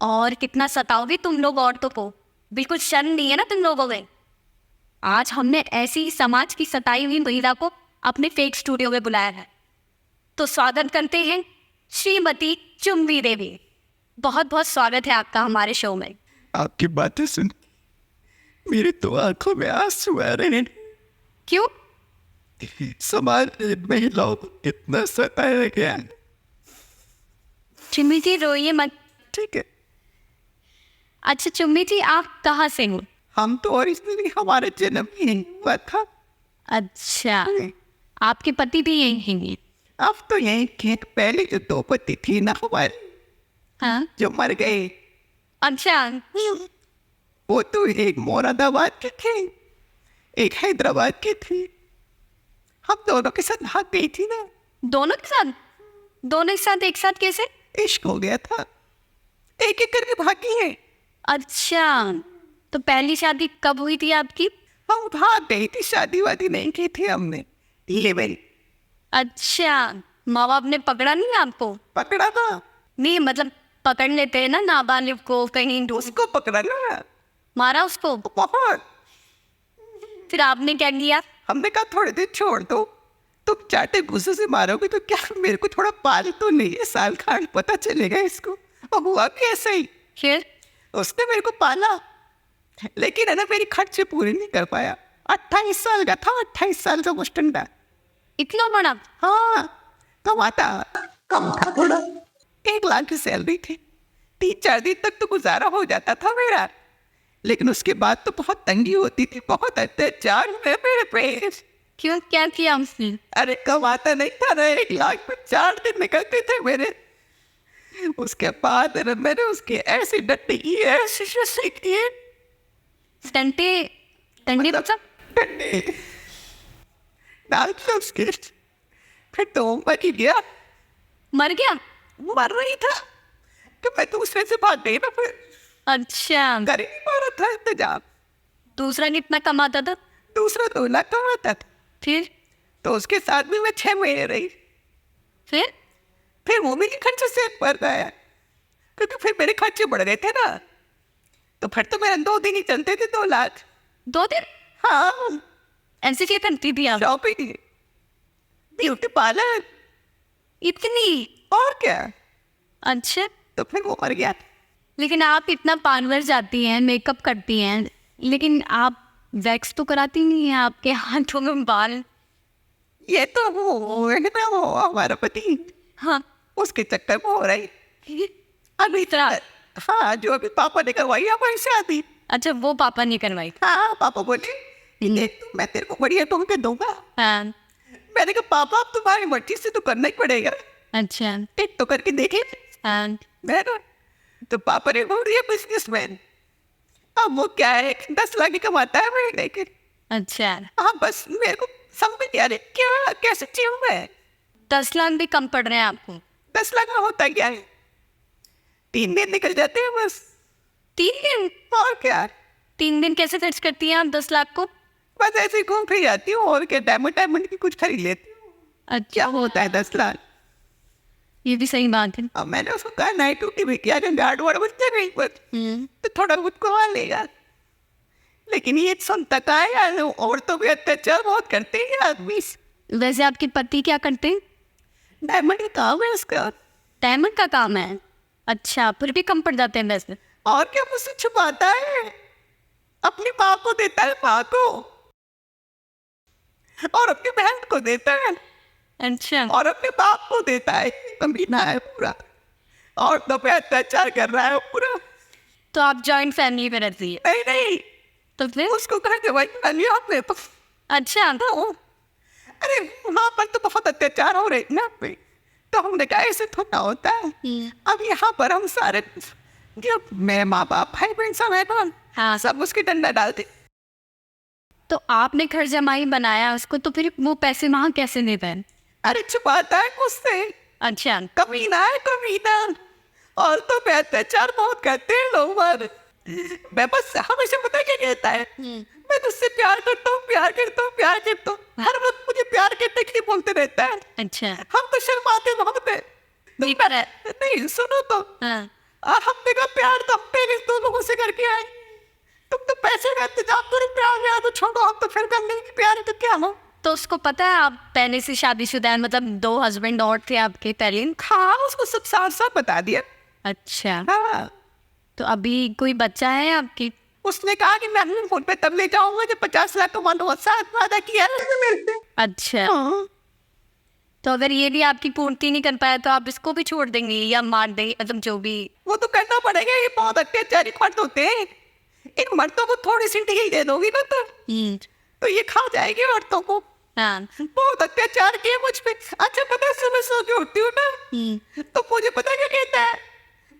और कितना सताओगे तुम लोग औरतों को, बिल्कुल शर्म नहीं है ना तुम लोगों में। आज हमने ऐसी ही समाज की सताई हुई महिला को अपने फेक स्टूडियो में बुलाया है, तो स्वागत करते हैं श्रीमती चुम्बी देवी। बहुत बहुत स्वागत है आपका हमारे शो में। आपकी बातें सुन मेरी तो आंखों में आंसू आ रहे हैं। क्यों? समाज में महिलाओं को इतना सताया गया है। चुम्बी जी रोइए मत। ठीक है, अच्छा चुम्बी जी, आप कहाँ से हो? हम तो ओरिजिनली हमारा जन्म ही नहीं हुआ था। अच्छा, आपके पति भी यही हैं? अब तो यही के पहले जो दो पति थी ना हमारे, हाँ। जो मर गए, अच्छा। वो तो एक मुरादाबाद के थे, एक हैदराबाद के थे। हम दोनों के साथ भाग गई थी ना। दोनों के साथ? दोनों के साथ एक साथ कैसे? इश्क हो गया था, एक एक करके भागी है। अच्छा, तो पहली शादी कब हुई थी आपकी? हम भाग गई थी, शादी वादी नहीं की थी हमने। लेवल अच्छा, माँ बाप ने पकड़ा नहीं आपको? पकड़ा था, नहीं मतलब पकड़ लेते हैं ना नाबालिग को कहीं, उसको पकड़ा ना, मारा उसको? बहुत। फिर आपने क्या किया? हमने कहा थोड़े दिन छोड़ दो, तुम चाटे भूसे से मारोगे तो क्या, मेरे को थोड़ा पाल तो नहीं है, साल खान पता चलेगा इसको। और हुआ भी ऐसा ही, फिर? उसने मेरे को पाला, लेकिन है ना मेरी खर्चे पूरे नहीं कर पाया। 28 साल का था, 28 साल का मुस्टंडा। इतना बड़ा? हाँ, कमाता कम था थोड़ा, 1 लाख की सैलरी थी, 3-4 दिन तक तो गुजारा हो जाता था मेरा। लेकिन उसके बाद तो बहुत तंगी होती थी, बहुत अत्याचार हुए मेरे पे। क्यों, क्या किया उसने? अरे कमाता नहीं था ना, 1 लाख में 4 दिन निकलते थे मेरे। उसके बाद है ना मैंने उसके ऐसे डंडे किए, ऐसे शस्त्र किए, डंडे? डंडे मतलब? डंडे डाल दिया उसके। फिर तो वो मर ही गया। मर गया? मर रही था कि मैं दूसरे से भाग गई ना, फिर अच्छा, कर ही नहीं पा रहा था इंतजाम। दूसरा कितना कमाता था? दूसरा 2 लाख कमाता था, फिर? तो उसके साथ भी मैं 6 महीने रही। फिर वो मेरे खर्चे से भर गया, क्योंकि फिर मेरे खर्चे बढ़ गए थे ना, तो फिर तो मेरे 2 दिन ही चलते थे 2 लाख। 2 दिन? हाँ, ऐसे क्या करती थी आप? शॉपिंग, ब्यूटी पार्लर, इतनी? और क्या। अच्छा, तो फिर वो मर गया। लेकिन आप इतना पार्लर जाती हैं, मेकअप करती हैं, लेकिन आप वैक्स तो कराती नहीं हैं आपके हाथों में बाल? ये तो वो है ना, वो हमारा पति, हाँ। उसके चक्कर में हो रही अभी तरह? हाँ, जो अभी पापा ने करवाई हमारी शादी। अच्छा, वो पापा ने करवाई? हाँ, पापा बोले ये तो मैं तेरे को बढ़िया ढूंढ के दूंगा। हाँ। मैंने कहा पापा अब तुम्हारी मर्जी से तो करना ही पड़ेगा, अच्छा। एक तो करके देखे। हाँ। मैं ना, तो पापा ने बोल दिया बिजनेसमैन। अब वो क्या है, 10 लाख ही कमाता है महीने के। अच्छा, हाँ, बस मेरे को समझ नहीं आ रहा क्या कैसे जीऊं मैं। 10 लाख भी कम पड़ रहे हैं आपको? 10 लाख में होता क्या है, 3 दिन निकल जाते हैं बस। 3 दिन? और क्या, 3 दिन कैसे खर्च करती हैं आप 10 लाख को? बस ऐसे ही घूम फिर जाती हूँ, और क्या, डायमंड डायमंड की कुछ खरीद लेती हूँ। अच्छा, क्या होता है 10 लाख। ये भी सही बात है। अब मैंने उसको कहा नाइट ड्यूटी भी किया, गार्ड वार्ड बचते नहीं बस, तो थोड़ा बहुत कमा लेगा। लेकिन ये सुनता का है यार, और तो भी अत्याचार बहुत करते हैं आदमी। वैसे आपके पति क्या करते हैं? डायमंड का काम है उसका। डायमंड का काम है? अच्छा, फिर भी कम पड़ जाते हैं वैसे। और क्या मुझसे छुपाता है, अपनी माँ को देता है, माँ को, और अपनी बहन को देता है, अच्छा। और अपने बाप को देता है। कमीना है पूरा, और तो पे अत्याचार कर रहा है पूरा। तो आप जॉइंट फैमिली में रहती है? नहीं नहीं, तो फिर? उसको कहा कि भाई आपने तो। अच्छा। अरे वहाँ पर तो बहुत अत्याचार हो रहे ना पे, तो हमने कहा ऐसे थोड़ा होता है। अब यहाँ पर हम सारे जो मेरे माँ बाप भाई बहन सब है ना, हाँ। सब उसकी डंडा डालते। तो आपने घर जमाई बनाया उसको, तो फिर वो पैसे वहाँ कैसे देता है? अरे छुपाता है मुझसे। अच्छा। कमीना है कमीना, और तो पे अत्याचार बहुत करते हैं लोग। पर मैं बस हमेशा पता क्या कहता है, मैं तुझसे प्यार करता हूँ, प्यार करता हूँ, प्यार करता हूँ, हर वक्त मुझे प्यार करने के लिए बोलते रहता है। अच्छा। हम तो शर्माते बहुत है। नहीं पर है। नहीं सुनो तो, हाँ। हमने का प्यार तो हम पहले दो लोगों से करके आए। तुम तो पैसे का इंतजाम करो, प्यार में तो छोड़ो, हम तो फिर कर लेंगे प्यार, तो क्या हो। तो उसको पता है आप पहले से शादीशुदा हैं, मतलब 2 हस्बैंड और थे आपके पहले? हाँ, उसको सब साफ साफ बता दिया। अच्छा, हाँ, तो अभी कोई बच्चा है आपकी? उसने कहा कि मैं अपने फोन पे तब ले जाऊंगा जब 50 लाख का मानो साथ वादा किया है उसने मेरे से। अच्छा, हाँ, तो अगर ये भी आपकी पूर्ति नहीं कर पाया तो आप इसको भी छोड़ देंगे या मार देंगे, मतलब जो भी? वो तो करना पड़ेगा, ये बहुत अत्याचारी मर्द होते हैं। इन मर्दों को थोड़ी सी ढील दे दोगी ना तो ये खा जाएगी औरतों को। हाँ। बहुत अत्याचार किया मुझ पे। अच्छा पता है, सुबह सो के उठती हूँ ना तो मुझे पता क्या कहता है,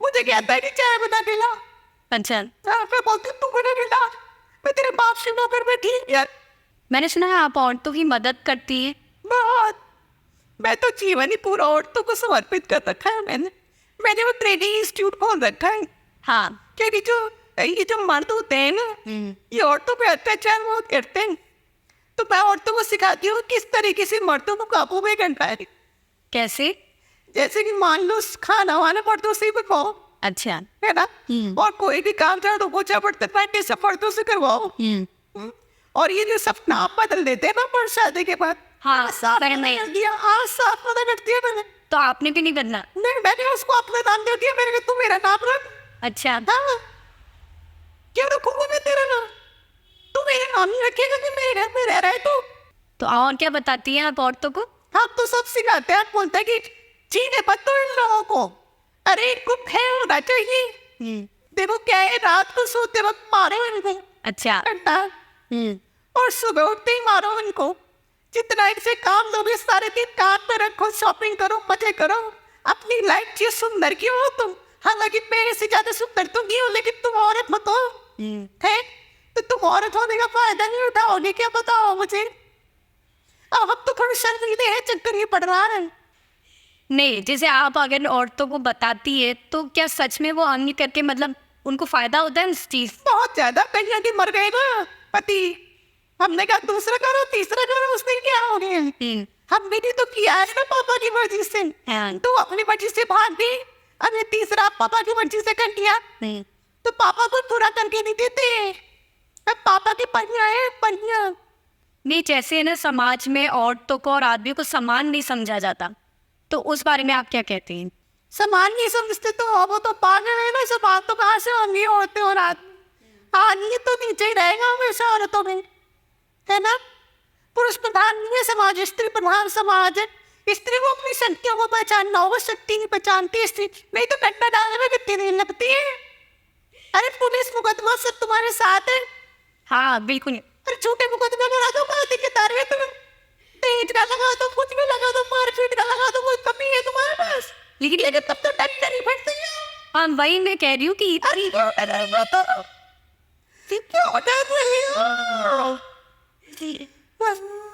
मुझे कहता है कि चाय बना के ला। अच्छा, हाँ, मैं बोलती हूँ तू बना के ला, मैं तेरे बाप से नौकर बैठी यार। मैंने सुना है आप औरतों की मदद करती है। बहुत, मैं तो जीवन ही पूरा औरतों को समर्पित कर रखा है मैंने वो ट्रेनिंग इंस्टीट्यूट खोल रखा है। हाँ। क्या ये जो मर्द होते हैं ना, ये औरतों पे अत्याचार बहुत करते हैं, तो मैं औरतों को सिखाती हूँ किस तरीके से मर्दों को काबू में करना है। कैसे? जैसे कि मान लो खाना वाना मर्दों से ही बनवाओ, अच्छा। है ना, और कोई भी काम झाड़ू पोछा बर्तन बांटने सब मर्दों से करवाओ। और ये जो सब नाम बदल देते हैं ना पर शादी के बाद, हाँ, साफ मना करती है मैंने। तो आपने भी नहीं करना? नहीं, मैंने उसको अपना नाम दे दिया, मैंने कहा तू मेरा नाम रख। अच्छा। हाँ, क्यों रखूंगा मैं तेरा नाम, तू मेरे नाम ही रखेगा कि मेरे घर में रह रहा है तू। तो और क्या बताती हैं आप औरतों को? हम तो सब सिखाते हैं, बोलते हैं कि चीने मत दो इन लोगों को, अरे इनको फैल होना चाहिए। देखो क्या है, रात को सोते वक्त मारो इनको अच्छा। डंडा, और सुबह उठते ही मारो इनको। जितना इनसे काम लोगे सारे दिन काम में रखो, शॉपिंग करो, मजे करो, अपनी लाइफ जियो सुंदर की हो तुम। हालांकि मेरे से ज्यादा सुंदर तुम नहीं हो, लेकिन तुम औरत मत हो, है तो तुम औरत होने का फायदा नहीं उठाओगे क्या, बताओ मुझे। अब तो थोड़ी शर्मीले है, चक्कर ये पड़ रहा है। नहीं, जैसे आप अगर औरतों को बताती है तो क्या सच में वो अन्य करके मतलब उनको फायदा होता है उस चीज? बहुत ज्यादा, कहीं आदमी मर गए ना पति, हमने कहा दूसरा करो तीसरा करो, उसने क्या हो गया। हमने भी तो किया है ना पापा की मर्जी से, तो अपनी मर्जी से भाग गई, अब ये तीसरा पापा की मर्जी से कर लिया, तो पापा को पूरा करके नहीं देते, अब पापा की पनिया है पनिया। नहीं, जैसे ना समाज में औरतों को और आदमियों को समान नहीं समझा जाता, तो उस बारे में आप क्या कहते हैं? समान नहीं समझते तो वो तो पागल है ना, समान तो कहाँ से होंगी औरतें और आदमी। आदमी तो नीचे ही रहेगा हमेशा औरतों में, है ना। पुरुष प्रधान नहीं है समाज, स्त्री प्रधान समाज है। स्त्री को अपनी शक्तियों को पहचानना होगा, शक्ति नहीं पहचानती स्त्री, नहीं तो डंडा डालने में कितनी देर लगती है। अरे पुलिस मुकदमा सब तुम्हारे साथ है। हाँ बिल्कुल। अरे झूठे मुकदमे लगा दो, कहाँ दिक्कत आ रही है तुम्हें, तेज का लगा दो, कुछ भी लगा दो, मारपीट का लगा दो, कोई कमी है तुम्हारे पास, लेकिन तब तो डंडा नहीं फटती है। हाँ वही मैं कह रही हूँ कि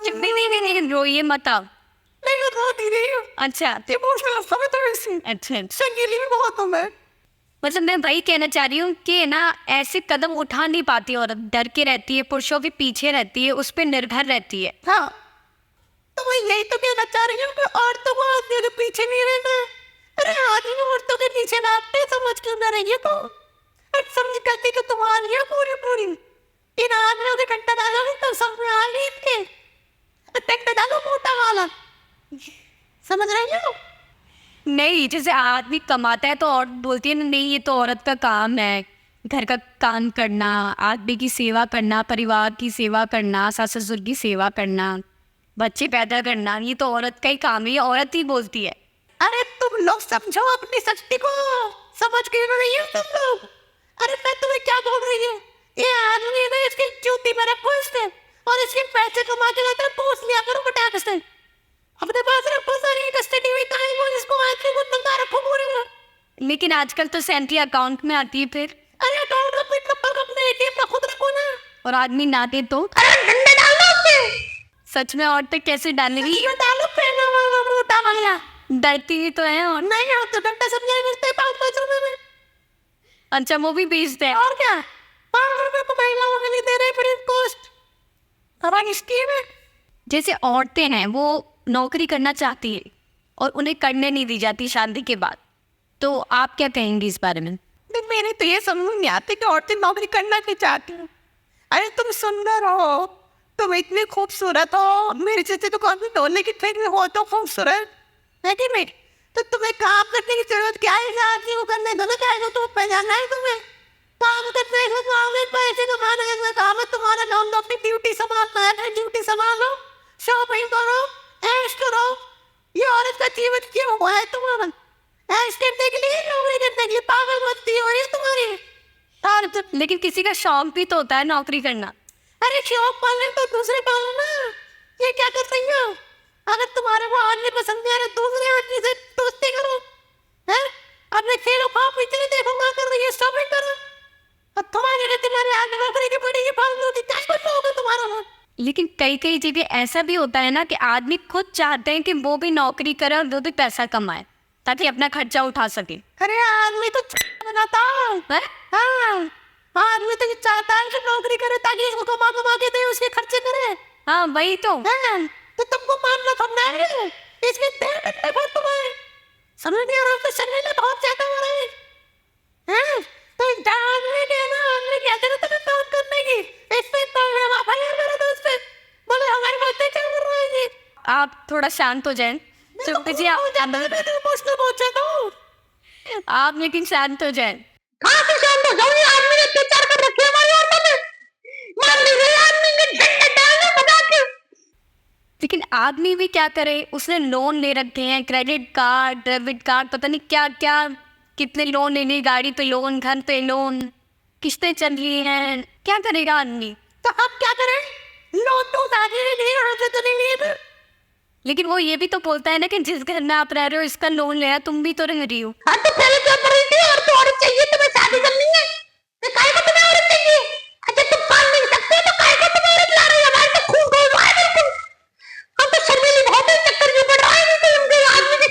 नहीं, रोइए मत आप। नहीं रोती नहीं हूँ। अच्छा। इमोशनल समय तो ऐसे अच्छा, संगीली भी बहुत हूँ मैं। मतलब मैं वही कहना चाह रही हूँ कि ना ऐसे कदम उठा नहीं पाती औरत, डर के रहती है, पुरुषों के पीछे रहती है, उस पर निर्भर रहती है। हाँ, तो मैं यही तो कहना चाह रही हूँ कि औरतों को आदमियों के पीछे नहीं रहना। अरे आदमी औरतों के पीछे नापते, समझ क्यों ना रही है तो, समझ करती तो तुम्हारी है पूरी पूरी। इन आदमियों के घंटा डालोगे तो समझ में आ गई थे, घंटा डालो मोटा वाला, समझ रही हो। नहीं, जैसे आदमी कमाता है तो औरत बोलती है नहीं ये तो औरत का काम है, घर का काम करना, आदमी की सेवा करना, परिवार की सेवा करना, सास ससुर की सेवा करना, बच्चे पैदा करना, ये तो औरत का ही काम है, ये औरत ही बोलती है। अरे तुम लोग समझो अपनी शक्ति को, समझ क्यों नहीं हो तुम लोग। अरे मैं तुम्हें क्या बोल रही हूँ, ये आदमी है ना, इसकी जूती में रखो इससे, और इसके पैसे कमा के लाते पोस लिया करो पटाख से, अपने पास रखो सारी कस्टडी में, कहीं वो इसको आदमी को बंदा रखो पूरे में। लेकिन आजकल तो सैलरी अकाउंट में आती है फिर। अरे अकाउंट में कब अपने एटीएम का खुद रखो ना। और आदमी ना दे तो अरे डंडे डालो उससे। सच में औरतें कैसे डालेंगी? ये डालो पहना वाला मोटा वाला, डरती ही तो है। और नहीं आप तो डंडा सब ले मिलते हैं 5-5 रुपए में। अच्छा, वो भी बेचते हैं। और क्या, 5 रुपए तो महिलाओं के लिए दे रहे फ्री कॉस्ट, हमारी स्कीम है। जैसे औरतें हैं वो नौकरी करना चाहती है और उन्हें करने नहीं दी जाती शादी के बाद, तो आप क्या कहेंगी इस बारे में? नहीं, मेरे तो ये समझ नहीं आती कि औरतें नौकरी करना क्यों चाहती हैं। अरे तुम सुंदर हो, तुम इतनी खूबसूरत हो, मेरे जैसे तो कौन भी डोले की फिर भी हो तो खूबसूरत है कि नहीं? तो तुम्हें काम करने की जरूरत क्या है? आदमी को करने दो ना, क्या है तो पहचाना है तुम्हें। काम करने को काम में पैसे कमाने का काम है तुम्हारा। काम तो अपनी ड्यूटी संभालना है, ड्यूटी संभालो, शॉपिंग करो, ऐश करो। ये औरत का जीवन क्यों हुआ है तुम्हारा? ऐश करने के लिए, नौकरी करने के लिए पागल मस्ती हो रही है तुम्हारी। और लेकिन किसी का शौक भी तो होता है नौकरी करना। अरे शौक पालने तो दूसरे पालो ना। ये क्या कर रही हो? अगर तुम्हारे वो आदमी पसंद नहीं आ रहे, दूसरे आदमी से दोस्ती करो, हैं? अपने खेलो, खाओ, पिक्चर देखो, क्या कर रही है, शॉपिंग करो। अब तुम्हारे लिए तुम्हारे आगे नौकरी की पड़ेगी, फालतू की क्या कुछ होगा तुम्हारा वो। लेकिन कई कई जगह ऐसा भी होता है ना कि आदमी खुद चाहते हैं कि वो भी नौकरी करे और वो भी पैसा कमाए ताकि अपना खर्चा उठा सके। अरे आदमी तो बनाता है। हाँ, आदमी तो ये चाहता है कि नौकरी करे ताकि इसको कमा कमा के दे, उसके खर्चे करे। हाँ वही तो। हाँ, तो तुमको मानना थमना है। इसमें देर करते बहुत तुम्हें समझ नहीं आ रहा, उसके शरीर में बहुत ज्यादा हो रहा है। हाँ, तो जानने के ना हमने क्या जरूरत है काम करने की? इसमें तो मेरा भाई मेरा दोस्त है, बोले हमारी बातें क्या कर रहे हैं? आप थोड़ा शांत हो जाएं। चुप्पी जी आप लेकिन शांत हो जाएं। कहाँ से शांत हो जाऊं? ये आदमी ने अत्याचार कर रखे हमारी औरतों पे। मान लीजिए आदमी ने झंडे डालने बजा के। लेकिन आदमी भी क्या करे, उसने लोन ले रखे हैं, क्रेडिट कार्ड, डेबिट कार्ड, पता नहीं क्या क्या, कितने लोन ले लिए, गाड़ी पे लोन, घर पे लोन, किस्तें चल रही हैं, क्या करेगा आदमी? तो हम क्या करें? लोन तो उधारी नहीं, हमसे तो नहीं लिए। लेकिन वो ये भी तो बोलता है ना कि जिस घर में आप रह रहे हो इसका लोन लिया, तुम भी तो रह रही हो। हाँ, तो पहले क्या कर रही थी? और तो औरत चाहिए, तुम्हें शादी करनी है तो काहे को तुम्हें औरत चाहिए? अच्छा तुम पाल नहीं सकते तो काहे को तुम्हें औरत ला रही है? हमारे तो खून खौल रहा है बिल्कुल। हम तो शर्मीली बहुत है, चक्कर क्यों पड़ रहा है इनके इनके आदमी के?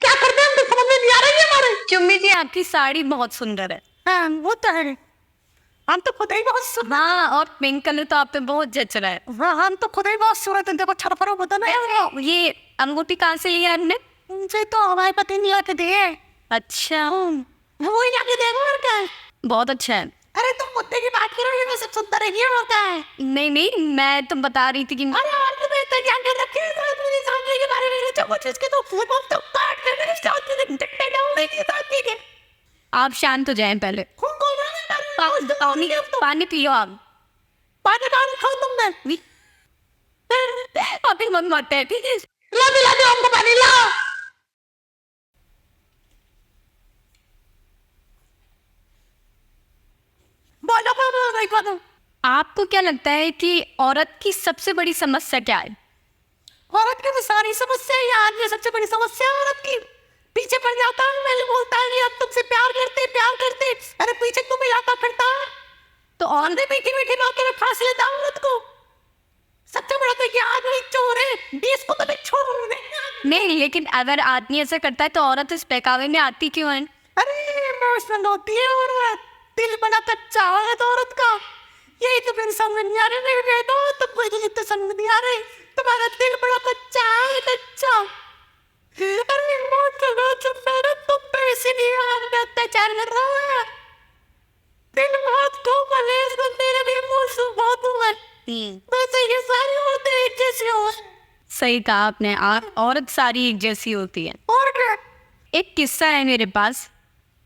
क्या करते हैं हम तो समझ में नहीं आ रही है हमारे। चुम्मी जी आपकी साड़ी बहुत सुंदर है। हाँ वो तो है, हम तो खुद ही बहुत सुंदर। हाँ, और पिंक कलर तो आप पे बहुत जच रहा है। हाँ, हम तो खुद ही बहुत सूरत है, देखो छरफरो बता ना। ये अंगूठी कहाँ से लिया आपने? उनसे तो हमारे पति नहीं आके दिए। अच्छा, वो ही जाके देखो और क्या है। बहुत अच्छा है। अरे तुम मुद्दे की बात करो, ये मैं सब सुनता रही हूँ और क्या है। नहीं नहीं, मैं तुम बता रही थी कि अरे और तुम्हें इतना ज्ञान कर रखे हैं, तो अपनी सामने के बारे में जो कुछ इसके तो फूल हम तो काट के मेरे साथ में डंडे डालने के साथ ठीक है। आप शांत हो जाएं पहले। खून कौन रहा है? पानी पियो आप। पानी पानी खाओ तुमने। अभी मन मत है, ठीक है? ला दिला दो हमको पानी, ला। बोलो बोलो। आपको क्या लगता है कि औरत की सबसे बड़ी समस्या क्या है? औरत की तो सारी समस्या है यार, ये सबसे बड़ी समस्या है औरत की। पीछे पड़ जाता है, मैंने बोलता है कि अब तुमसे प्यार करते, अरे पीछे तुम इलाका फिरता है तो औरतें मीठी मीठी बातों में फांस लेता है औरत को। सबसे बड़ा तो ये आदमी चोर है, देश को तो छोड़ नहीं। नहीं, लेकिन अगर आदमी ऐसा करता है तो औरत इस बहकावे में आती क्यों है? अरे इमोशनल होती है औरत, दिल बड़ा कच्चा है तो औरत का। यही तो फिर समझ नहीं आ रही, नहीं गए तो तुमको ये तो समझ नहीं आ रही, तुम्हारा दिल बड़ा कच्चा है, कच्चा। अरे तुम तो इसीलिए आदमी अत्याचार कर रहा है। दिल बहुत कोमल है, इसको मेरे भी मुंह बहुत उमर। वैसे ये सारी औरतें एक जैसी हो। सही कहा आपने, आप औरत सारी एक जैसी होती है। और क्या? एक किस्सा है मेरे पास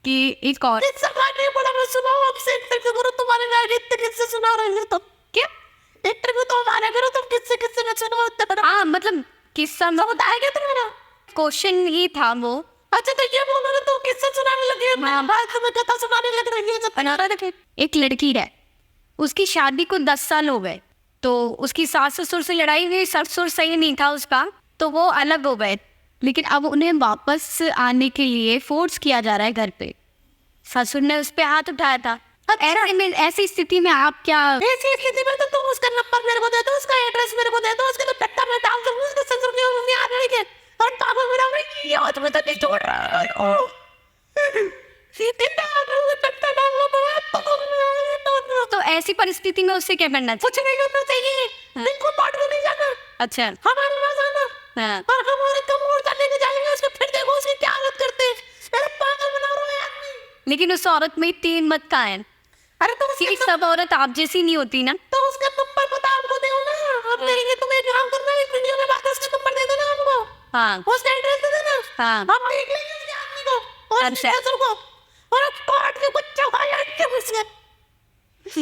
कि एक और किस्सा नहीं बड़ा, मैं सुनाऊं आपसे इंटरव्यू करो, तुम्हारे राजनीति किससे सुना रहे हो तुम? क्या इंटरव्यू तो हमारा करो, तुम किससे किससे न सुनाओ इतना बड़ा। हाँ मतलब किस्सा में बताएगा तुम्हारा क्वेश्चन ही था वो। अच्छा तो ये बोलो ना, तुम किससे सुनाने लगी हो? मैं बात तुम्हें कथा सुनाने लग रही है जब तक। एक लड़की है, उसकी शादी को 10 साल हो गए, तो उसकी सास ससुर से लड़ाई हुई, ससुर सही नहीं था उसका, तो वो अलग हो गए। लेकिन अब उन्हें वापस आने के लिए फोर्स किया जा रहा है घर पे। ससुर ने उस पे हाथ उठाया था। ऐसी स्थिति में आप क्या? ऐसी स्थिति में तो तुम उसका नंबर मेरे को दे दो, उसका एड्रेस मेरे को दे दो, उसके तो टट्टा में डाल दो, उसके ससुर के मम्मी आ रही है और पापा मेरा ये हाथ में तो नहीं छोड़ रहा है। सीधे टट्टा डाल लो। तो ऐसी परिस्थिति में उससे क्या करना चाहिए? कुछ नहीं करना चाहिए, इनको पार्ट में नहीं जाना, अच्छा, हमारे पास आना। हाँ। और हमारे कम और जाने के जाएंगे, उसके फिर देखो उसकी क्या हालत करते हैं। अरे पागल लेकिन उस औरत में इतनी हिम्मत कहाँ है अरे तो कि सब औरत आप जैसी नहीं होती ना। तो उसका नंबर पता हमको दे ना, अब मेरे लिए तुम्हें काम करना है, इस वीडियो में बात उसका नंबर दे देना हमको, हाँ उसका एड्रेस दे देना, हाँ हम देख लेंगे उसके आदमी को और अच्छा। उसके को और काट के बच्चा भाई के उसके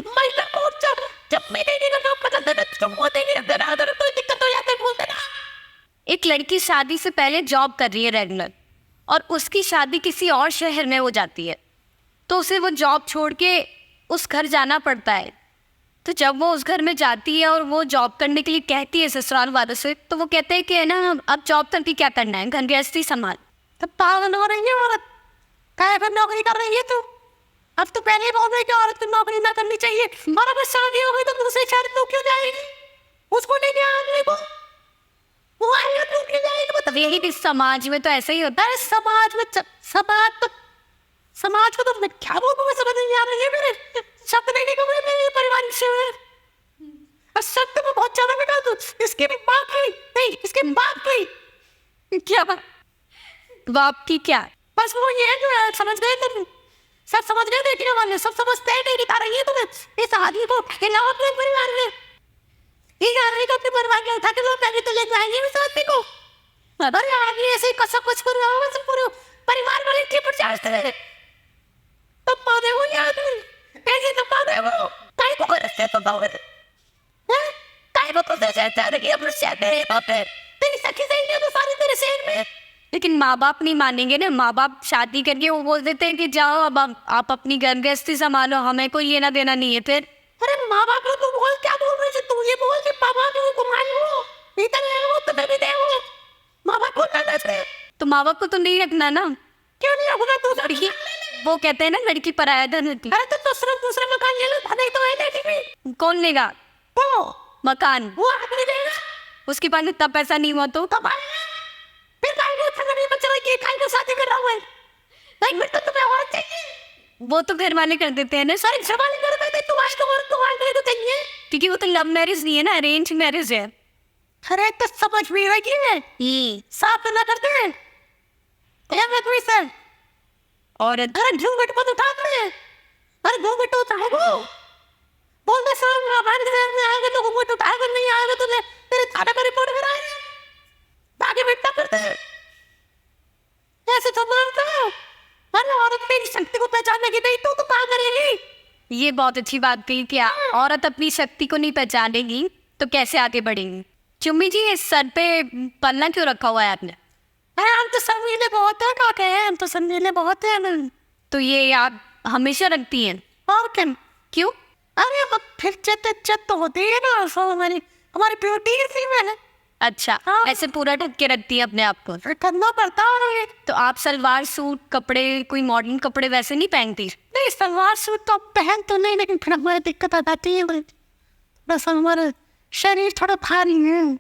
महिला मोर्चा जब मेरे लिए काम पता देना तुमको देंगे अंदर अंदर कोई दिक्कत हो जाती है बोल देना। एक लड़की शादी से पहले जॉब कर रही है रेगुलर, और उसकी शादी किसी और शहर में हो जाती है, तो उसे वो जॉब छोड़ के उस घर जाना पड़ता है। तो जब वो उस घर में जाती है और वो जॉब करने के लिए कहती है ससुराल वालों से, तो वो कहते हैं कि है ना अब जॉब करके क्या करना है, घर गृहस्थी संभाल। तब पागल हो रही है औरत, काहे पर नौकरी कर रही है तू? अब तो पहले ही बोल रही कि औरत को नौकरी ना करनी चाहिए, और अगर शादी हो गई तो दूसरे शहर तू क्यों जाएगी? उसको लेके आदमी को वो आएगा तू क्यों जाएगी? तब यही भी समाज में तो ऐसा ही होता है। अरे समाज को तो मैं क्या बोलूं, मैं समझ नहीं आ रही है मेरे शब्द नहीं को मेरे परिवार से और शब्द में बहुत ज्यादा बेटा तू इसके भी बाप की नहीं, इसके बाप की क्या बाप की क्या? बस वो ये जो है समझ गए तुम, सब समझ गए देखने वाले सब समझते हैं, नहीं दिखा रही है तुम्हें इस आदमी को हिलाओ अपने परिवार में, ये आदमी को अपने परिवार में उठा के लो, पहले तो लेके आएंगे इस आदमी को। अरे आदमी ऐसे ही कसम कुछ कर रहा होगा सब पूरे परिवार वाले टिप चाहते हैं, तब पादे वो याद ऐसे तो पादे वो काहे को करते तो दावे हैं, काहे को तो चाहता है कि अपने चाहते हैं बाप है तेरी सखी सही तो सारी तेरे शहर में। लेकिन माँ बाप नहीं मानेंगे ना, माँ बाप शादी करके वो बोल देते हैं कि जाओ अब आप अपनी घर गृहस्थी संभालो, हमें कोई लेना देना नहीं है। फिर अरे माँ बाप को तू बोल क्या बोल रही है, तू ये बोल के पापा को घुमाई हो इधर है वो तो भी दे वो माँ बाप को ना दे, तो माँ बाप को तो नहीं रखना ना, क्यों नहीं रखूंगा तू लड़की वो कहते हैं ना लड़की पराया धन होती। अरे तो दूसरा मकान ले लो, धने तो है नहीं कौन लेगा वो मकान? वो आदमी देगा, उसके पास इतना पैसा नहीं हुआ तो तब आएगा फिर काहे को इतना नहीं बच रहा कि काहे को शादी कर रहा हूँ मैं, नहीं फिर तो तुम्हें और चाहिए, वो तो घर वाले कर देते हैं ना सर, सारी सवाल कर देते तुम आज तो और तुम आज तो चाहिए, क्योंकि वो तो लव मैरिज नहीं है ना, अरेंज मैरिज है। अरे तो समझ में रही है साफ ना करते हैं क्या मैं तुम्हें सर और अरे घूंघट मत उठा दे, अरे घूंघट उठाओ बोल दे सर हमारे शहर में आएगा तो घूंघट उठाएगा, नहीं आएगा तो तेरे थाने पर रिपोर्ट कराएंगे, आगे बेटा करते हैं ऐसे तो मानता है। अरे औरत मेरी शक्ति को पहचानने की नहीं तो क्या करेगी? ये बहुत अच्छी बात कही कि औरत अपनी शक्ति को नहीं पहचानेगी तो कैसे आगे बढ़ेंगी। चुम्मी जी इस सर पे पन्ना क्यों रखा हुआ है आपने? अरे हम तो शर्मीले बहुत है, क्या कहे हम तो शर्मीले बहुत है। तो ये आप हमेशा रखती हैं? और क्या क्यों? अरे अब फिर इज्जत तो होती है ना, सो हमारी ब्यूटी सी में अच्छा हाँ। ऐसे पूरा ढक के रखती है अपने आप को? फिर करना पड़ता है। तो आप सलवार सूट कपड़े कोई मॉडर्न कपड़े वैसे नहीं पहनती? नहीं सलवार सूट तो पहन तो नहीं, लेकिन फिर हमारी दिक्कत आ जाती है, थोड़ा सा हमारा शरीर थोड़ा भारी है,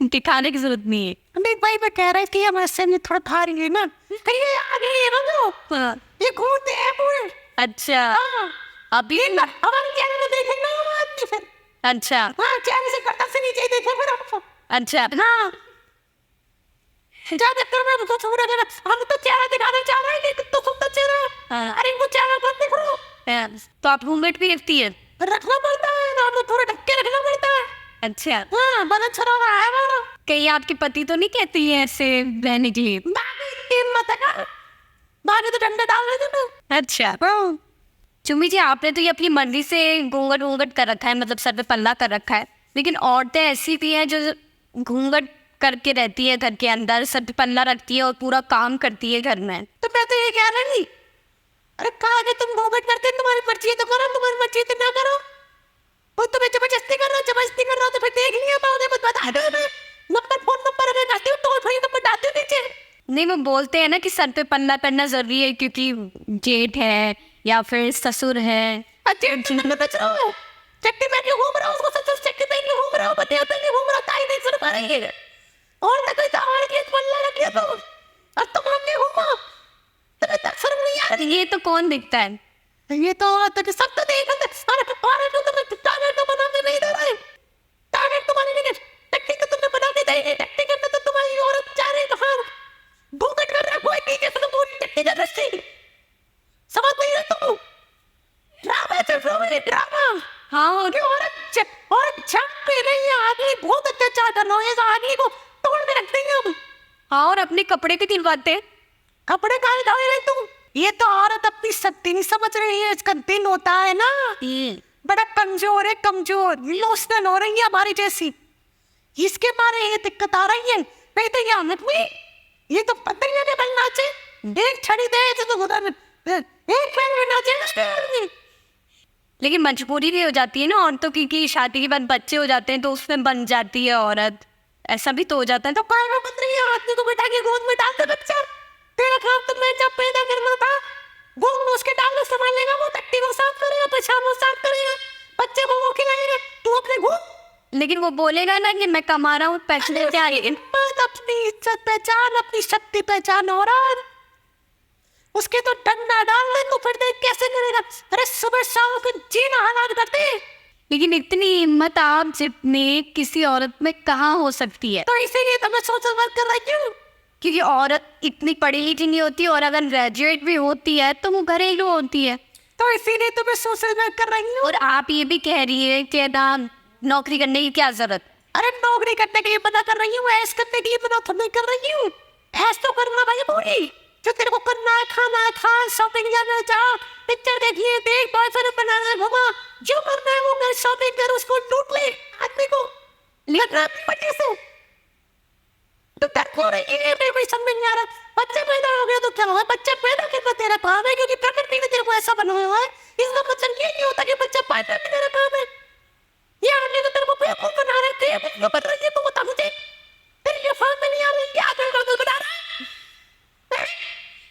दिखाने की जरूरत नहीं है। नहीं भाई मैं कह रही थी हमारे शरीर थोड़ा भारी है ना, ये आगे ये ना जो हाँ। ये घूमते हैं पूरे। अच्छा हाँ अभी हमारे चेहरे में देखेंगे ना आदमी फिर, अच्छा हाँ चेहरे से गर्दन से नीचे देखे फिर हमको, अच्छा हाँ ज्यादा फिर मैं तो छोड़ देना, हम तो चेहरा दिखाना चाह रहे हैं कि तो सुंदर चेहरा, हाँ। अरे वो चेहरा मत दिख रहा, तो आप घूंघट भी रखती है? रखना पड़ता है ना, हमें थोड़ा ढक के रखना पड़ता है। अच्छा हाँ बड़ा अच्छा रहा है हमारा। कहीं आपके पति तो नहीं कहती है ऐसे रहने के लिए? मत है बाकी तो डंडे डाल रहे थे ना। अच्छा चुम्मी जी आपने तो ये अपनी मर्जी से घूंघट घूंघट कर रखा है, मतलब सर पे पल्ला कर रखा है, लेकिन औरतें ऐसी भी हैं जो घूंघट करके रहती है घर के अंदर, सर पे पल्ला रखती है और पूरा काम करती है घर में। तो मैं तो ये कह रही थी, अरे कहा कि तुम घूंघट करते तुम्हारी मर्जी है तो करो, तुम्हारी मर्जी है तो ना करो, वो तुम्हें जबरदस्ती कर रहा हो तो फिर देख लिया मैं उन्हें बता दो नंबर फोन नंबर अगर डालती हूँ टोल फ्री नंबर डालती हूँ नीचे। नहीं वो बोलते हैं ना कि सर पे पल्ला पड़ना जरूरी है क्योंकि जेठ है या फिर ससुर है। चट्टी मैं क्यों घूम रहा हूँ, उसको सच चट्टी मैं क्यों घूम रहा हूँ, बतिया मैं क्यों घूम रहा हूँ, ताई नहीं सुन पा रही है और मैं कोई सवाल के पल्ला रख लिया तो अब तुम हम नहीं घूमा तेरे तक शर्म नहीं आ ये तो कौन दिखता है? रही? ये तो तक सब तो देख अरे तो तुम्हें टारगेट तो बना के नहीं दे रहे, टारगेट तुम्हारे लिए टट्टी तो तुमने बना के दे, टट्टी करने तो तुम्हारी औरत जा रही कहाँ घूंघट कर रहा कोई नीचे से तो पूरी टट्टी कर रही समझ नहीं ये ड्रामा। हाँ, और कि औरत छाप पे रही है, आदमी बहुत अत्याचार कर रहा है, इस आदमी को तोड़ के रख देंगे हम। हाँ, और अपने कपड़े भी दिलवाते हैं। कपड़े काहे धोए रहे तुम? ये तो औरत अपनी शक्ति नहीं समझ रही है, इसका दिन होता है ना, बड़ा कमजोर है, कमजोर इमोशनल हो रही है हमारी जैसी, इसके बारे ये दिक्कत आ रही है। नहीं तो ये हमें ये तो पता ही नहीं बनना चाहिए, एक छड़ी दे तो उधर एक पैर में नाचे। लेकिन मजबूरी भी हो जाती है ना औरतों की, कि शादी के बाद बच्चे हो जाते हैं तो उसमें बन जाती है औरत, ऐसा भी तो हो जाता है। तो काय में बन रही है, आदमी को बिठा के गोद में डाल दे बच्चा, तेरा काम तो मैं जब पैदा करना था, गोद में उसके डाल दे, संभालेगा वो, टट्टी को साफ करेगा, पेशाब वो साफ करेगा, बच्चे को वो खिलाएगा, तू अपने गोद। लेकिन वो बोलेगा ना कि मैं कमा रहा हूँ पैसे लेके आ रही। अपनी इज्जत पहचान, अपनी शक्ति पहचान, औरत उसके तो डंडा डाल ले तो फिर देख कैसे करेगा। अरे सुबह शाम को जीना हराम करते हैं। लेकिन इतनी हिम्मत आप जितने किसी औरत में कहाँ हो सकती है? तो इसीलिए तो मैं सोशल वर्क कर रही हूँ, क्योंकि औरत इतनी पढ़ी लिखी नहीं होती, और अगर ग्रेजुएट भी होती है तो वो घरेलू होती है। तो इसीलिए तो मैं सोशल वर्क कर रही हूँ। और आप ये भी कह रही है कि ना नौकरी करने की क्या जरूरत? अरे नौकरी करने के लिए मना कर रही हूँ, ऐश करने के लिए मना तो नहीं कर रही हूँ। ऐश तो करना भाई पूरी, जो तेरे को करना है, खाना है खा, शॉपिंग जाना जाओ, पिक्चर देखिए देख, बॉयफ्रेंड बनाना है घुमा, जो करना है वो कर, शॉपिंग कर, उसको लूट ले आदमी को लेना वजह से। तो डर रही है, मेरे को समझ नहीं आ रहा। बच्चे पैदा हो गया तो क्या हुआ, बच्चे पैदा करना तेरा काम है, क्योंकि प्रकृति ने तेरे को ऐसा बनाया हुआ है। इसका मतलब ये नहीं होता कि बच्चा पैदा भी तेरा काम है। ये आदमी तो तेरे को बेवकूफ बना रहे थे, वो बता रही है तो बता मुझे, तेरे लिए फार्म में नहीं आ रही, क्या कर रहा बता रहा।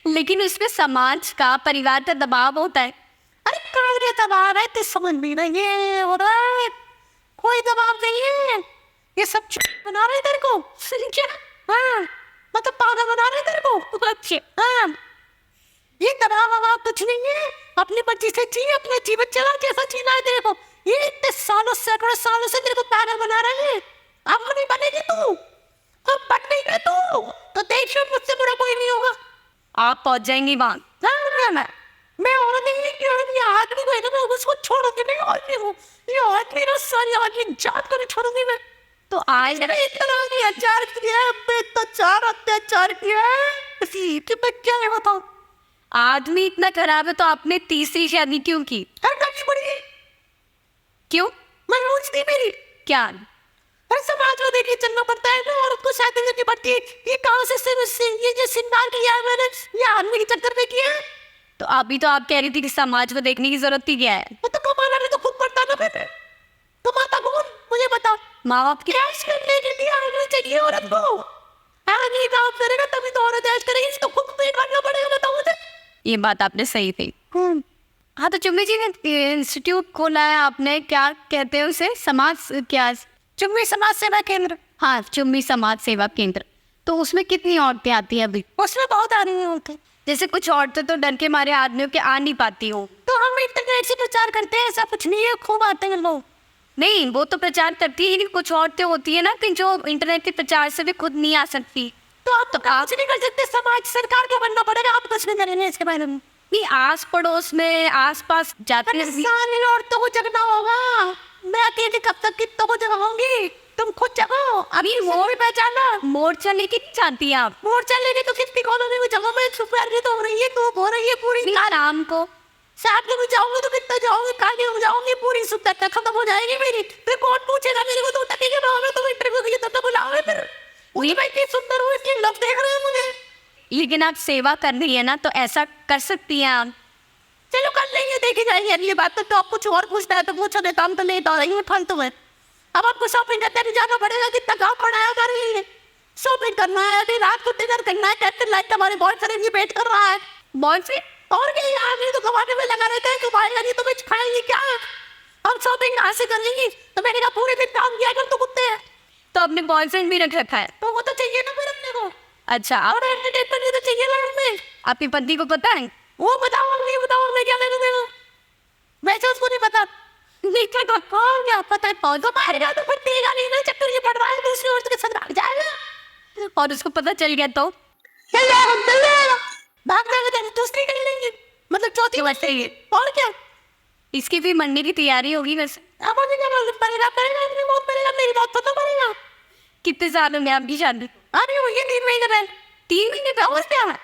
लेकिन उसमें समाज का, परिवार का दबाव होता है। अरे कार्य दबाव है तो समझ में नहीं है, हो रहा है कोई दबाव नहीं है, ये सब बना रहे तेरे को। क्या? हाँ, मतलब पागल बना रहे तेरे को। अच्छे, हाँ, ये दबाव वबाव कुछ नहीं है, अपनी मर्जी से जी, अपने जीवन चला जैसा जीना है तेरे को। ये इतने सालों, सैकड़ों सालों से तेरे को पागल बना रहे हैं, अब नहीं बनेगी तू, अब बन नहीं गए तू, तो देश में मुझसे बुरा कोई नहीं होगा। आप पहुंच जाएंगी वहां। मैं औरत नहीं, ये आदमी को है ना, मैं उसको छोड़ूंगी नहीं, आदमी को, ये आदमी ना सारी आदमी जात को नहीं छोड़ूंगी मैं। तो आज इतना अत्याचार किया है, अत्याचार किया है, कि मैं क्या है बताऊं। आदमी इतना खराब है तो आपने तीसरी शादी क्यों की? करनी पड़ी, क्यों? मैं रोज थी मेरी, क्या? अरे समाज को देखिए चलना पड़ता है ना, औरत को शादी करनी पड़ती है। ये कहाँ से ये जो सिंगार किया है मैंने, ये आदमी के चक्कर में किया है। तो अभी तो आप कह रही थी कि समाज को देखने की जरूरत ही क्या है? वो तो कमाना नहीं तो खुद पड़ता ना, मैंने कमाता कौन मुझे बता। माँ बाप की ऐश करने के लिए आगे चाहिए औरत को, आगे काम करेगा तभी तो औरत ऐश करेगी, तो खुद पे करना पड़ेगा, बताओ मुझे। ये बात आपने सही कही। हाँ, तो चुम्मी जी ने इंस्टीट्यूट खोला है आपने, क्या कहते हैं उसे, समाज क्या? चुम्मी समाज सेवा केंद्र। हाँ, चुम्मी समाज सेवा केंद्र। तो उसमें कितनी औरतें आती है अभी? उसमें बहुत आ रही हैं औरतें। जैसे कुछ औरतें तो डर के मारे आदमियों के आ नहीं पाती हो। तो हम इंटरनेट से प्रचार करते हैं, ऐसा कुछ नहीं है, खूब आते हैं लोग। नहीं, वो तो प्रचार करती है, लेकिन कुछ औरतें होती है ना कि जो इंटरनेट के प्रचार से भी खुद नहीं आ सकती। तो आप कुछ नहीं कर सकते, समाज सरकार को बनना पड़ेगा, आप कुछ नहीं करेंगे इसके बारे में। नहीं, आस पड़ोस में आस पास जाते हैं। सारी औरतों को जगना होगा, मैं अकेले कब तक कितनों को जगाऊंगी, तुम खुद जगाओ। अभी मोड़ पहचाना, मोर्चा लेके नहीं चाहती हैं आप? मोर्चा लेने तो कितनी कॉलोनी में जगह में सुपारी तो हो रही है, तो हो रही है पूरी। शाम को साथ में जाऊंगी तो कितना जाऊंगी, काली हो जाऊंगी, पूरी सुंदरता खत्म हो जाएगी मेरी। फिर कौन पूछेगा मेरे को, तो टकेगा ना हमें, तो इंटरव्यू के लिए तब बुलाओगे फिर। वही मैं इतनी सुंदर हूँ, इसकी लोग देख रहे हैं मुझे। लेकिन आप सेवा कर रही है ना, तो ऐसा कर सकती हैं आप। चलो कर लेंगे, देखी जाएगी अगली बात। तो आप कुछ और पूछना है तो पूछो, नहीं तो हम तो लेट हो रही हूँ फालतू में। अब आपको शॉपिंग करते नहीं जाना पड़ेगा, कितना काम पड़ा है हमारे लिए। शॉपिंग करना है, अभी रात को डिनर करना है, कैप्टन लाइट हमारे बॉयफ्रेंड की वेट कर रहा है। बॉयफ्रेंड? और क्या, आदमी तो कमाने में लगा रहता है, कमाएगा नहीं तो कुछ खाएंगे क्या। हम शॉपिंग कहाँ से करेंगी? तो मैंने कहा पूरे दिन काम किया कर, तो कुत्ते हैं। तो अपने बॉयफ्रेंड भी रख रखा है? तो वो तो चाहिए ना फिर अपने को। अच्छा, और एंटरटेनमेंट तो चाहिए लाइफ में। आपके पति को पता है? वो बताओ, नहीं बताओ, मैं क्या ले लूँ, वैसे उसको नहीं पता। नीचे को कौन क्या पता है, पौधों मारेगा तो फिर देगा नहीं ना, चक्कर ये पड़ रहा है, दूसरी औरत के साथ भाग जाएगा। और उसको पता चल गया तो चल जाएगा भाग जाएगा, दूसरी कर लेंगे, मतलब चौथी बार चाहिए। और क्या, इसकी भी मरने की तैयारी होगी वैसे। अब मुझे क्या मालूम, पड़ेगा पड़ेगा, अपनी मौत पड़ेगा, मेरी मौत तो पड़ेगा। कितने सालों में आपकी शादी? अरे वो ये 3 महीने में। 3 महीने पे? और क्या?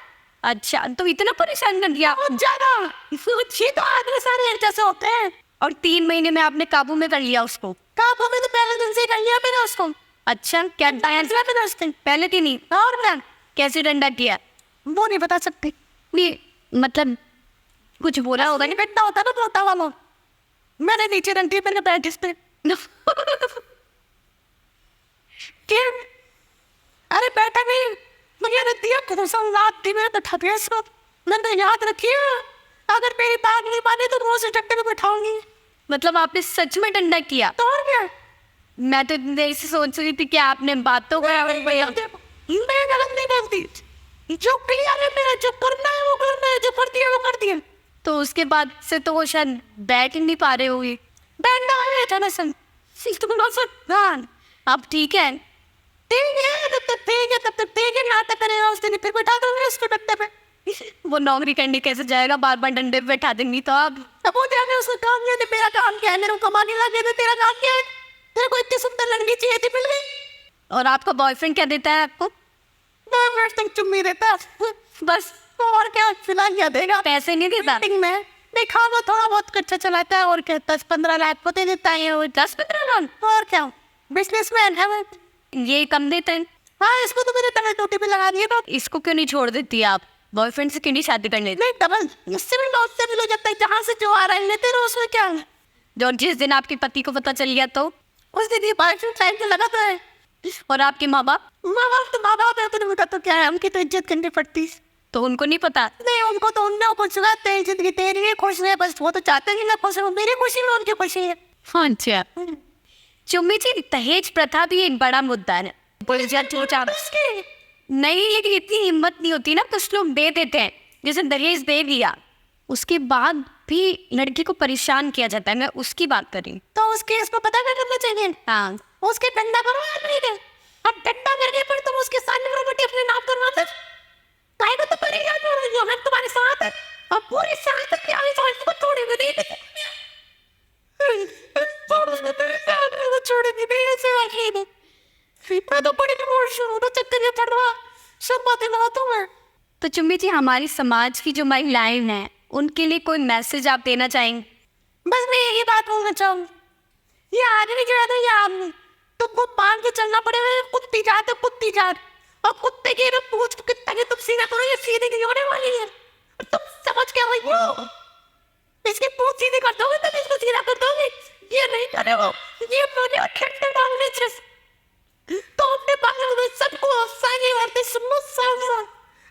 अच्छा, तो इतना परेशान कर दिया। बहुत ज्यादा। ये तो आधे सारे जैसे होते हैं। और 3 महीने में आपने काबू में कर लिया उसको? काबू में तो पहले दिन से कर लिया मैंने उसको। अच्छा, क्या डांस डांस मैंने उस दिन। पहले दिन ही? और क्या? कैसे डंडा किया? वो नहीं बता सकते। नहीं, मतलब कुछ बोला होगा नहीं बैठना होता ना बोलता वाला। मैंने नीचे रख दिया मेरे पैर जिस पे। क्या? अरे बैठा नहीं, मुझे रख दिया कसम रात थी, मैंने बैठा दिया सब। मैंने याद रखिए, अगर मेरी बात नहीं माने तो रोज डंडे में बैठाऊंगी। मतलब आपने सच में डंडा किया? तो और क्या? मैं तो इतनी देर से सोच रही थी कि आपने बातों का मैं गलत नहीं बोलती, जो क्लियर है मेरा, जो करना है वो करना है, जो कर दिया वो कर दिया। तो उसके बाद से तो वो शायद बैठ ही नहीं पा रहे होगे। बैठना है टेंशन, आप ठीक है? ठीक है तब तक ठीक है, तब तक ठीक है, नाटक करेगा उस दिन फिर बैठा दूंगा उसको डंडे पे। वो नौकरी करने कैसे जाएगा, बार बार डंडे पे बैठा देंगी तो आप? अब वो जाके उसका काम क्या है, मेरा काम क्या है, मेरे को कमाने लगे थे, तेरा काम क्या है? तेरे को इतनी सुंदर लड़की चाहिए थी, मिल गई। और आपका बॉयफ्रेंड क्या देता है आपको? बॉयफ्रेंड चुम्मी देता बस, और क्या फिलहाल क्या देगा? पैसे नहीं देता? मीटिंग में देखा वो थोड़ा बहुत खर्चा चलाता है, और क्या 10-15 लाख को दे देता है वो। 10-15 लाख? और क्या, बिजनेसमैन है वो। ये कम देते हैं? हाँ, इसको तो मेरे तले टोटी पे लगा दिया था। इसको क्यों नहीं छोड़ देती आप? बॉयफ्रेंड से क्यों नहीं शादी कर लेती? नहीं डबल, इससे भी लो, उससे भी लो, जब तक जहाँ से जो आ रहा है लेते रहो, उसमें क्या है? जो जिस दिन आपके पति को पता चल गया तो? उस दिन ये बॉयफ्रेंड टाइम से लगा तो है। और आपके माँ बाप? माँ बाप है तो उनका तो क्या है, उनकी तो इज्जत करनी पड़ती। तो उनको नहीं पता? नहीं, उनको तो उनने कुछ हुआ, तेरी जिंदगी तेरी है, खुश है बस, वो तो चाहते नहीं ना खुश हो, मेरी खुशी में उनकी खुशी है। अच्छा चुम्मी जी, दहेज प्रथा भी एक बड़ा मुद्दा है। नहीं, लेकिन इतनी हिम्मत नहीं होती ना, कुछ लोग दे देते हैं, जैसे दहेज दे दिया उसके बाद भी लड़की को परेशान किया जाता है। मैं उसकी बात कर रही हूँ। तो उस केस को पता क्या करना चाहिए? हाँ, उसके डंडा करो या नहीं दे। अब डंडा करने पर तुम उसके सामने प्रॉपर्टी अपने नाम करवा दे, काहे को तो पड़ेगा, जो हम तुम्हारे साथ है, अब पूरे साथ है, क्या इस को छोड़ेंगे नहीं देते। छोड़ेंगे नहीं ऐसे आखिर में। मैं तो बड़ी इमोशनल हूँ, तो चक्कर ये पड़ रहा, सब बातें बताता हूँ मैं। तो चुम्मी जी, हमारी समाज की जो महिलाएं हैं उनके लिए कोई मैसेज आप देना चाहेंगे? बस मैं यही बात बोलना चाहूँगी, ये आदमी जो है ना, ये आदमी तुमको मान के चलना पड़ेगा, कुत्ती जात है, कुत्ती जात। और कुत्ते की ना पूछ कितना कि तुम सीधा करो, ये सीधी नहीं होने वाली है। तुम समझ क्या भाई हो? इसकी पूछ सीधी कर दोगे तो इसको सीधा कर दोगे, ये नहीं करे हो, ये मुझे ठंडे डालने से तो अपने बालों में सबको सारी बातें सुनो, सावधान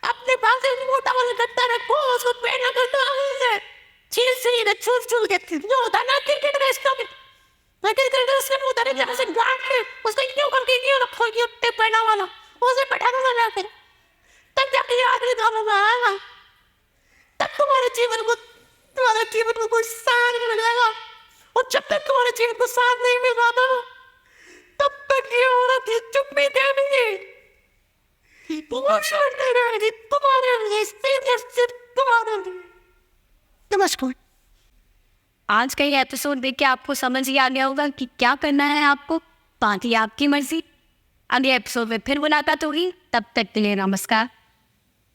अपने बालों में मोटा वाला गट्टा रखो, उसको पहना कर दो आगे से चील से ही चूल के जो होता ना क्रिकेट मैच का, लेकिन क्रिकेट उसके मुंह तरह जहाँ से गांठ के उसको क्यों करके क्यों रखो, ये टेप पहना वाला उसे बैठा दो ना, फिर तब जाके आदमी काम में आएगा, तब तुम्हारे जीवन को कोई साथ नहीं मिलेगा। और जब तक तुम्हारे जीवन को साथ नहीं मिल रहा था, तब तक ये औरत ही चुप नहीं देगी। नमस्कार। आज का ये एपिसोड देख के आपको समझ ही आ गया होगा कि क्या करना है आपको, बाकी आपकी मर्जी। अगले एपिसोड में फिर मुलाकात होगी, तब तक के लिए नमस्कार।